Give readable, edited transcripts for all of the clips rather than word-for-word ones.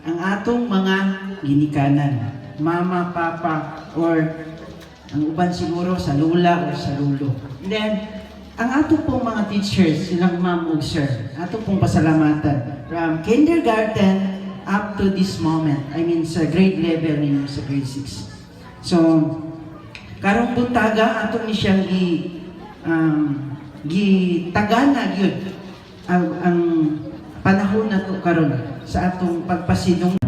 ang atong mga ginikanan, mama, papa, or ang uban siguro sa lula o sa lulo. And then, ang ato pong mga teachers, silang ma'am o sir, ato pong pasalamatan from kindergarten up to this moment. I mean, sa grade level ninyo, sa grade 6. So, karong buntaga, ato ni siyang gitagana yun ang panahon na to karon sa atong pagpasidong.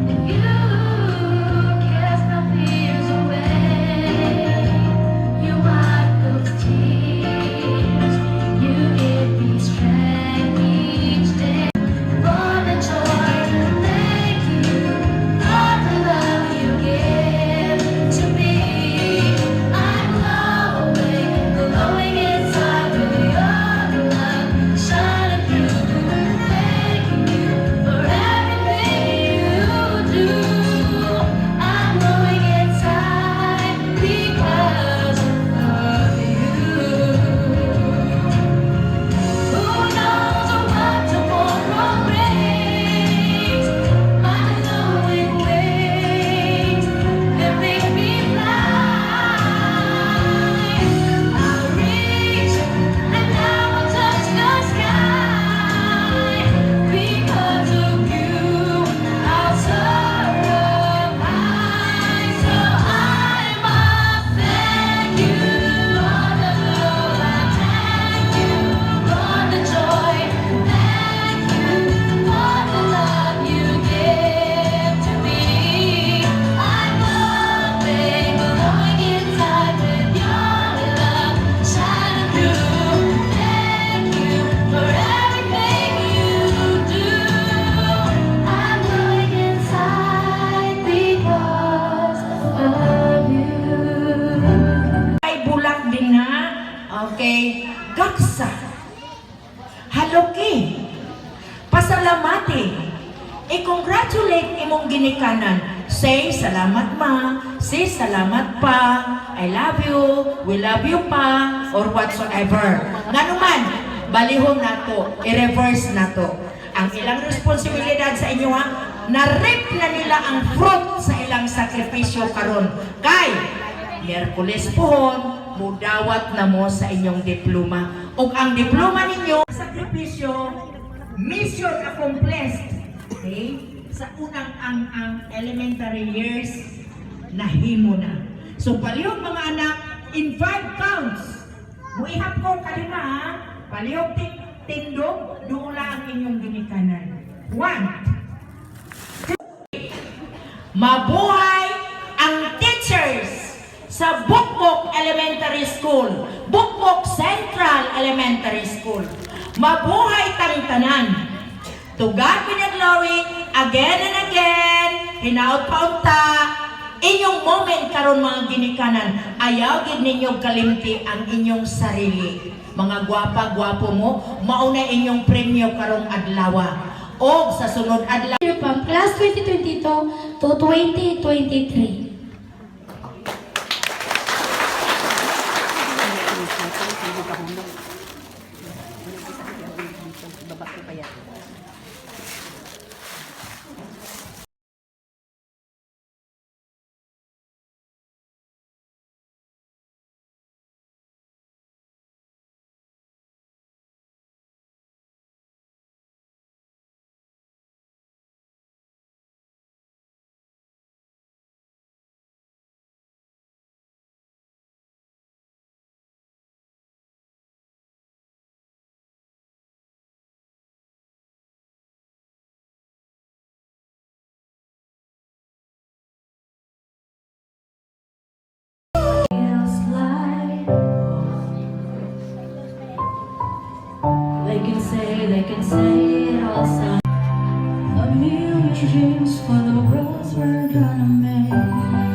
Okay, gaksa, haloki, pasalamati, i-congratulate imong ginikanan. Say, salamat ma, say, salamat pa, I love you, we love you pa, or whatsoever. Nga naman, balihon nato, i-reverse nato. Ang ilang responsibilidad sa inyo ha, na-reap na nila ang fruit sa ilang sakripisyo karon. Kay, Miyerkules pohon, mudawat na mo sa inyong diploma. O ang diploma ninyo, sakripisyo, mission accomplished. Okay? Sa unang ang elementary years, nahimo na. So, palihog mga anak, in 5 counts, muihap ko kalima ha, palihog tindog, doon ang inyong ginikanan. 1, 2, mabuhay ang teachers sa Bukbok Elementary School, Bukbok Central Elementary School. Mabuhay tang tanan. To God be the glory, again and again, hinaut paunta, inyong moment karon mga ginikanan, ayaw gid ninyo kalimti ang inyong sarili. Mga gwapa-gwapo mo, mauna inyong premyo karong adlaw. O sa sunod adlaw. Class 2022 to 2023. They can say it all time. A million dreams for the roads we're gonna make.